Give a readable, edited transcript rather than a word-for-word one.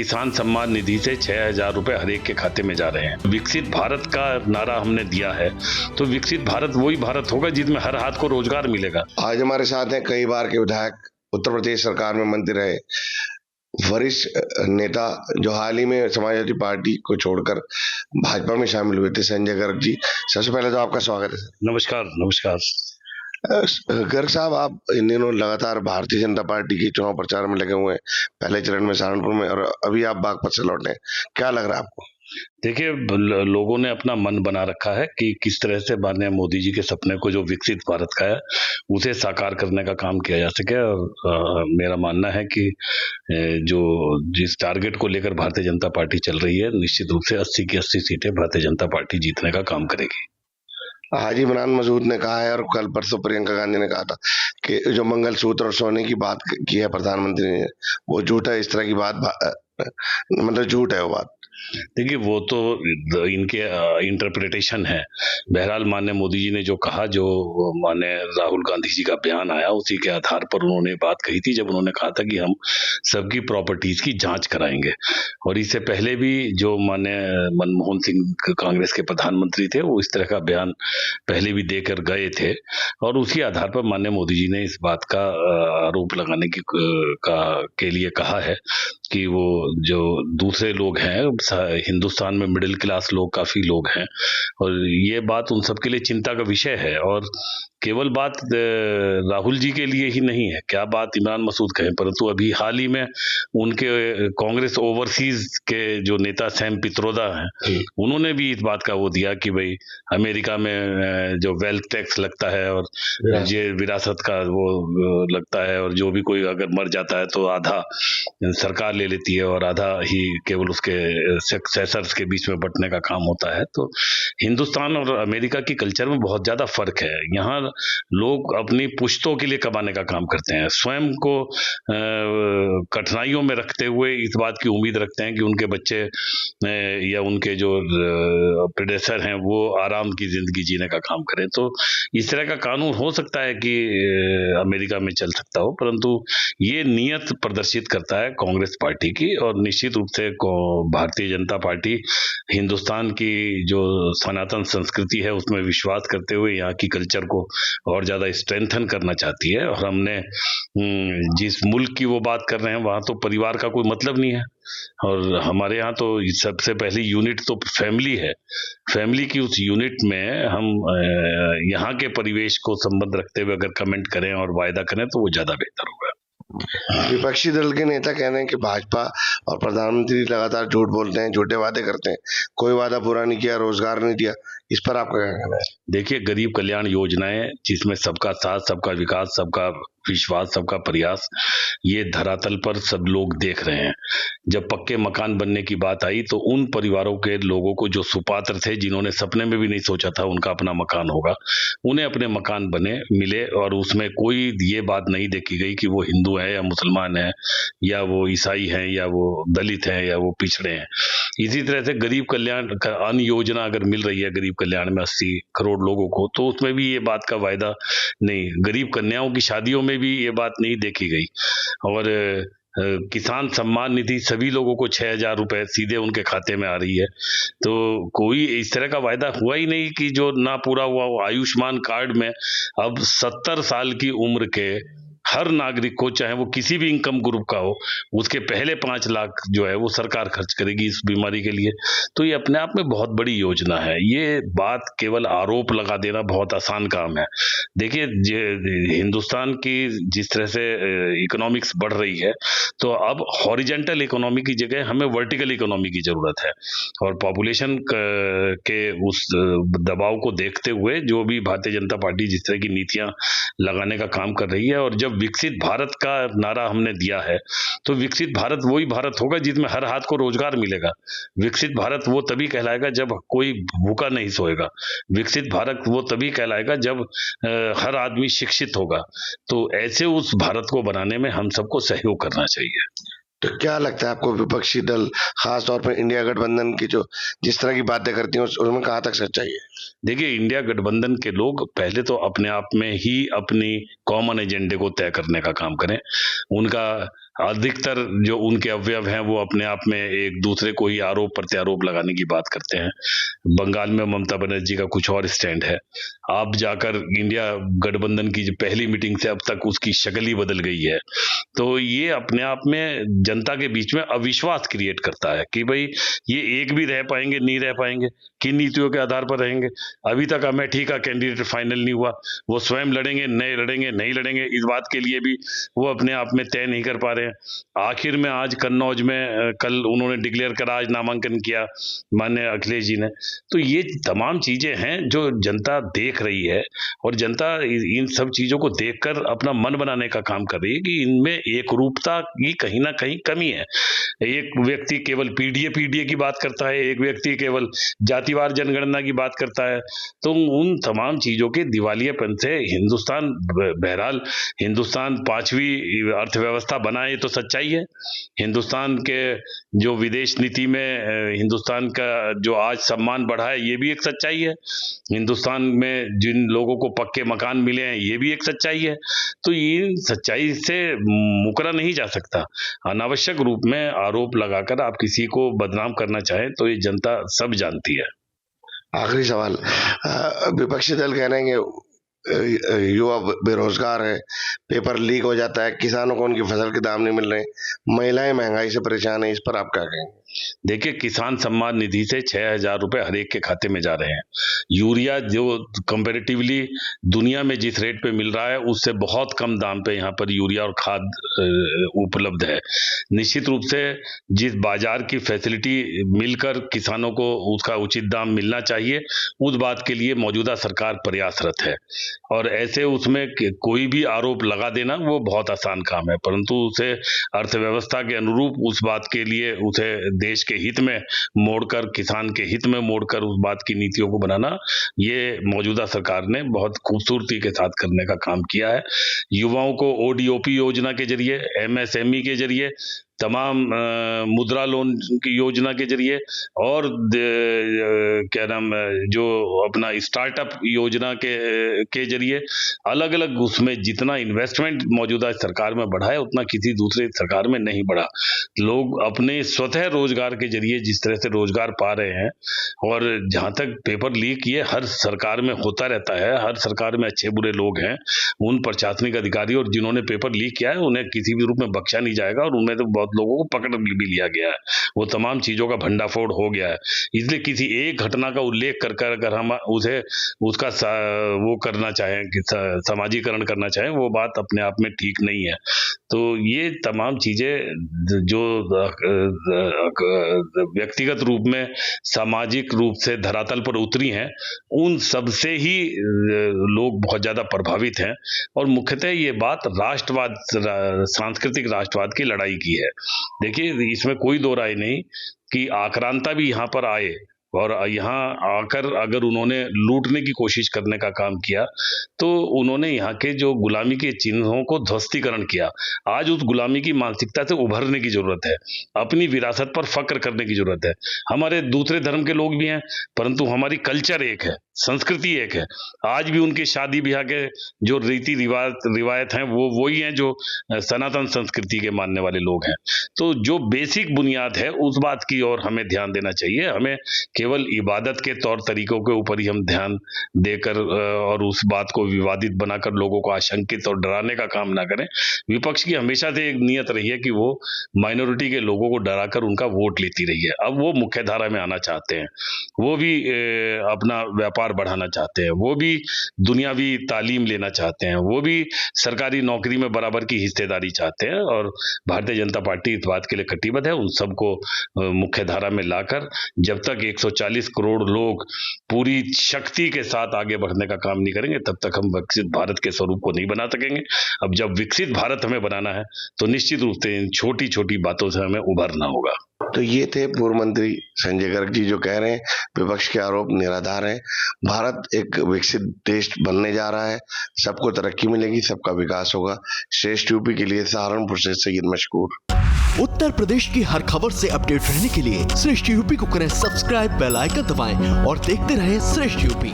किसान सम्मान निधि से 6,000 रुपए हर एक के खाते में जा रहे हैं। विकसित भारत का नारा हमने दिया है, तो विकसित भारत वही भारत होगा जिसमें हर हाथ को रोजगार मिलेगा। आज हमारे साथ हैं कई बार के विधायक, उत्तर प्रदेश सरकार में मंत्री रहे, वरिष्ठ नेता जो हाल ही में समाजवादी पार्टी को छोड़कर भाजपा में शामिल हुए थे, संजय गर्ग जी। सबसे पहले तो आपका स्वागत है। नमस्कार। नमस्कार। गर्ग साहब, आप इन दिनों लगातार भारतीय जनता पार्टी के चुनाव प्रचार में लगे हुए हैं, पहले चरण में सहारनपुर में और अभी आप बागपत से लौटे हैं। क्या लग रहा है आपको? देखिए, लोगों ने अपना मन बना रखा है कि किस तरह से माननीय मोदी जी के सपने को जो विकसित भारत का है उसे साकार करने का काम किया जा सके। और मेरा मानना है कि जो जिस टारगेट को लेकर भारतीय जनता पार्टी चल रही है, निश्चित रूप से 80 की 80 सीटें भारतीय जनता पार्टी जीतने का काम करेगी। हाजी इमरान मसूद ने कहा है और कल परसों प्रियंका गांधी ने कहा था कि जो मंगलसूत्र और सोने की बात की है प्रधानमंत्री ने, वो झूठ है। इस तरह की बात मतलब झूठ है वो बात। देखिए, वो तो इनके इंटरप्रिटेशन है। बहरहाल माननीय मोदी जी ने जो कहा, जो माननीय राहुल गांधी जी का बयान आया, उसी के आधार पर उन्होंने बात कही थी, जब उन्होंने कहा था कि हम सबकी प्रॉपर्टीज की जांच कराएंगे। और इससे पहले भी जो माननीय मनमोहन सिंह कांग्रेस के प्रधानमंत्री थे, वो इस तरह का बयान पहले भी देकर गए थे। और उसी आधार पर माननीय मोदी जी ने इस बात का आरोप लगाने के लिए कहा है कि वो जो दूसरे लोग हैं, हिंदुस्तान में मिडिल क्लास लोग काफी लोग हैं, और ये बात उन सबके लिए चिंता का विषय है। और केवल बात राहुल जी के लिए ही नहीं है, क्या बात इमरान मसूद कहें, परंतु अभी हाल ही में उनके कांग्रेस ओवरसीज के जो नेता सैम पित्रोदा हैं, उन्होंने भी इस बात का वो दिया कि भाई अमेरिका में जो वेल्थ टैक्स लगता है और ये विरासत का वो लगता है, और जो भी कोई अगर मर जाता है तो आधा सरकार ले लेती है और आधा ही केवल उसके सक्सेसर्स के बीच में बंटने का काम होता है। तो हिंदुस्तान और अमेरिका की कल्चर में बहुत ज्यादा फर्क है। यहाँ लोग अपनी पुश्तों के लिए कमाने का काम करते हैं, स्वयं को कठिनाइयों में रखते हुए इस बात की उम्मीद रखते हैं कि उनके बच्चे या उनके जो प्रेडेसर हैं वो आराम की जिंदगी जीने का काम करें। तो इस तरह का कानून हो सकता है कि अमेरिका में चल सकता हो, परंतु ये नीयत प्रदर्शित करता है कांग्रेस पार्टी की। और निश्चित रूप से भारतीय जनता पार्टी हिंदुस्तान की जो सनातन संस्कृति है उसमें विश्वास करते हुए यहाँ की कल्चर को और ज्यादा स्ट्रेंथन करना चाहती है। और हमने जिस मुल्क की वो बात कर रहे हैं, वहां तो परिवार का कोई मतलब नहीं है, और हमारे यहाँ तो सबसे पहली यूनिट तो फैमिली है। फैमिली की उस यूनिट में हम यहाँ के परिवेश को संबंध रखते हुए अगर कमेंट करें और वायदा करें तो वो ज्यादा बेहतर होगा। विपक्षी दल के नेता कह रहे हैं कि भाजपा और प्रधानमंत्री लगातार झूठ बोलते हैं, झूठे वादे करते हैं, कोई वादा पूरा नहीं किया, रोजगार नहीं दिया। इस पर आपका क्या कहना है? देखिए, गरीब कल्याण योजनाएं जिसमें सबका साथ, सबका विकास, सबका विश्वास, सबका प्रयास, ये धरातल पर सब लोग देख रहे हैं। जब पक्के मकान बनने की बात आई तो उन परिवारों के लोगों को जो सुपात्र थे, जिन्होंने सपने में भी नहीं सोचा था उनका अपना मकान होगा, उन्हें अपने मकान बने मिले। और उसमें कोई ये बात नहीं देखी गई कि वो हिंदू है या मुसलमान है, या वो ईसाई हैं, या वो दलित हैं, या वो पिछड़े हैं। इसी तरह से गरीब कल्याण अन्न योजना अगर मिल रही है गरीब कल्याण में 80 करोड़ लोगों को, तो उसमें भी ये बात का वायदा नहीं। गरीब कन्याओं की शादियों में भी ये बात नहीं देखी गई। और किसान सम्मान निधि सभी लोगों को 6,000 रुपए सीधे उनके खाते में आ रही है। तो कोई इस तरह का वायदा हुआ ही नहीं कि जो ना पूरा हुआ। आयुष्मान कार्ड में अब 70 साल की उम्र के हर नागरिक को, चाहे वो किसी भी इनकम ग्रुप का हो, उसके पहले 5 लाख जो है वो सरकार खर्च करेगी इस बीमारी के लिए। तो ये अपने आप में बहुत बड़ी योजना है। ये बात केवल आरोप लगा देना बहुत आसान काम है। देखिए, हिंदुस्तान की जिस तरह से इकोनॉमिक्स बढ़ रही है, तो अब हॉरिजेंटल इकोनॉमी की जगह हमें वर्टिकल इकोनॉमी की जरूरत है। और पॉपुलेशन के उस दबाव को देखते हुए जो भी भारतीय जनता पार्टी जिस तरह की नीतियां लगाने का काम कर रही है, और जब विकसित भारत का नारा हमने दिया है, तो विकसित भारत वही भारत होगा जिसमें हर हाथ को रोजगार मिलेगा। विकसित भारत वो तभी कहलाएगा जब कोई भूखा नहीं सोएगा। विकसित भारत वो तभी कहलाएगा जब हर आदमी शिक्षित होगा। तो ऐसे उस भारत को बनाने में हम सबको सहयोग करना चाहिए। तो क्या लगता है आपको, विपक्षी दल खास तौर पर इंडिया गठबंधन की जो जिस तरह की बातें करती हैं उसमें कहाँ तक सच्चाई है? देखिए, इंडिया गठबंधन के लोग पहले तो अपने आप में ही अपनी कॉमन एजेंडे को तय करने का काम करें। उनका अधिकतर जो उनके अवयव हैं वो अपने आप में एक दूसरे को ही आरोप प्रत्यारोप लगाने की बात करते हैं। बंगाल में ममता बनर्जी का कुछ और स्टैंड है। आप जाकर इंडिया गठबंधन की जो पहली मीटिंग से अब तक उसकी शक्ल ही बदल गई है। तो ये अपने आप में जनता के बीच में अविश्वास क्रिएट करता है कि भाई ये एक भी रह पाएंगे, नहीं रह पाएंगे, किन नीतियों के आधार पर रहेंगे। अभी तक अमेठी का कैंडिडेट फाइनल नहीं हुआ, वो स्वयं लड़ेंगे, नहीं लड़ेंगे, इस बात के लिए भी वो अपने आप में तय नहीं कर पा रहे हैं। आखिर में आज कन्नौज में कल उन्होंने डिक्लेयर करा, आज नामांकन किया माननीय अखिलेश जी ने। तो ये तमाम चीजें हैं जो जनता देख रही है और जनता इन सब चीजों को देखकर अपना मन बनाने का काम कर रही है कि इनमें एक रूपता की कहीं ना कहीं कमी है। एक व्यक्ति केवल पीडीए की बात करता है, एक व्यक्ति केवल जातिवार जनगणना की बात करता है। तो उन तमाम चीजों के दिवालियापन से हिंदुस्तान, बहरहाल हिंदुस्तान 5वीं अर्थव्यवस्था बना है, ये तो सच्चाई है। हिंदुस्तान के जो विदेश नीति में हिंदुस्तान का जो आज सम्मान बढ़ा है, ये भी एक सच्चाई है। हिंदुस्तान में जिन लोगों को पक्के मकान मिले हैं, ये भी एक सच्चाई है। तो ये सच्चाई से मुकरा नहीं जा सकता। अनावश्यक रूप में आरोप लगाकर आप किसी को बदनाम करना चाहें तो ये जनता सब जानती है। आखिरी सवाल, विपक्षी दल कह रहे हैं कि युवा बेरोजगार है, पेपर लीक हो जाता है, किसानों को उनकी फसल के दाम नहीं मिल रहे, महिलाएं महंगाई से परेशान है, इस पर आप क्या कहेंगे? देखिए, किसान सम्मान निधि से 6,000 रुपए हर एक के खाते में जा रहे हैं। यूरिया जो कंपैरेटिवली दुनिया में जिस रेट पे मिल रहा है उससे बहुत कम दाम पे यहाँ पर यूरिया और खाद उपलब्ध है। निश्चित रूप से जिस बाजार की फैसिलिटी मिलकर किसानों को उसका उचित दाम मिलना चाहिए, उस बात के लिए मौजूदा सरकार प्रयासरत है। और ऐसे उसमें कोई भी आरोप लगा देना वो बहुत आसान काम है, परंतु उसे अर्थव्यवस्था के अनुरूप उस बात के लिए उसे देश के हित में मोड़कर, किसान के हित में मोड़कर उस बात की नीतियों को बनाना, ये मौजूदा सरकार ने बहुत खूबसूरती के साथ करने का काम किया है। युवाओं को ओडीओपी योजना के जरिए, एमएसएमई के जरिए, तमाम मुद्रा लोन की योजना के जरिए और क्या नाम जो अपना स्टार्टअप योजना के जरिए अलग अलग उसमें जितना इन्वेस्टमेंट मौजूदा सरकार में बढ़ा है उतना किसी दूसरे सरकार में नहीं बढ़ा। लोग अपने स्वतः रोजगार के जरिए जिस तरह से रोजगार पा रहे हैं, और जहां तक पेपर लीक ये हर सरकार में होता रहता है, हर सरकार में अच्छे बुरे लोग हैं, उन प्रशासनिक अधिकारी और जिन्होंने पेपर लीक किया है उन्हें किसी भी रूप में बख्शा नहीं जाएगा और उनमें तो बहुत लोगों को पकड़ भी लिया गया है। वो तमाम चीजों का भंडाफोड़ हो गया है। इसलिए किसी एक घटना का उल्लेख कर अगर हम उसे उसका वो करना चाहें कि समाजीकरण करना चाहें, वो बात अपने आप में ठीक नहीं है। तो ये तमाम चीजें जो व्यक्तिगत रूप में सामाजिक रूप से धरातल पर उतरी हैं, उन सबसे ही लोग बहुत ज्यादा प्रभावित हैं। और मुख्यतः ये बात राष्ट्रवाद, सांस्कृतिक राष्ट्रवाद की लड़ाई की है। देखिए, इसमें कोई दो राय नहीं कि आक्रांता भी यहाँ पर आए और यहाँ आकर अगर उन्होंने लूटने की कोशिश करने का काम किया तो उन्होंने यहाँ के जो गुलामी के चिन्हों को ध्वस्तीकरण किया। आज उस गुलामी की मानसिकता से उभरने की जरूरत है, अपनी विरासत पर फक्र करने की जरूरत है। हमारे दूसरे धर्म के लोग भी हैं, परंतु हमारी कल्चर एक है, संस्कृति एक है। आज भी उनके शादी ब्याह के जो रीति रिवायत हैं वो वही हैं जो सनातन संस्कृति के मानने वाले लोग हैं। तो जो बेसिक बुनियाद है उस बात की ओर हमें ध्यान देना चाहिए। हमें केवल इबादत के तौर तरीकों के ऊपर ही हम ध्यान देकर और उस बात को विवादित बनाकर लोगों को आशंकित और डराने का काम ना करें। विपक्ष की हमेशा से एक नियत रही है कि वो माइनॉरिटी के लोगों को डराकर उनका वोट लेती रही है। अब वो मुख्य धारा में आना चाहते हैं, वो भी अपना व्यापार बढ़ाना चाहते हैं, वो भी दुनियावी तालीम लेना चाहते हैं, वो भी सरकारी नौकरी में बराबर की हिस्सेदारी चाहते हैं। और भारतीय जनता पार्टी इस बात के लिए कटिबद्ध है। उन सबको मुख्य धारा में लाकर जब तक 140 करोड़ लोग पूरी शक्ति के साथ आगे बढ़ने का काम नहीं करेंगे, तब तक हम विकसित भारत के स्वरूप को नहीं बना सकेंगे। अब जब विकसित भारत हमें बनाना है तो निश्चित रूप से इन छोटी छोटी बातों से हमें उभरना होगा। तो ये थे पूर्व मंत्री संजय गर्ग जी जो कह रहे हैं विपक्ष के आरोप निराधार है। भारत एक विकसित देश बनने जा रहा है, सबको तरक्की मिलेगी, सबका विकास होगा। श्रेष्ठ यूपी के लिए सहारनपुर से सैयद मशकूर। उत्तर प्रदेश की हर खबर से अपडेट रहने के लिए श्रेष्ठ यूपी को करें सब्सक्राइब, बेल आइकन दबाएं और देखते रहें श्रेष्ठ यूपी।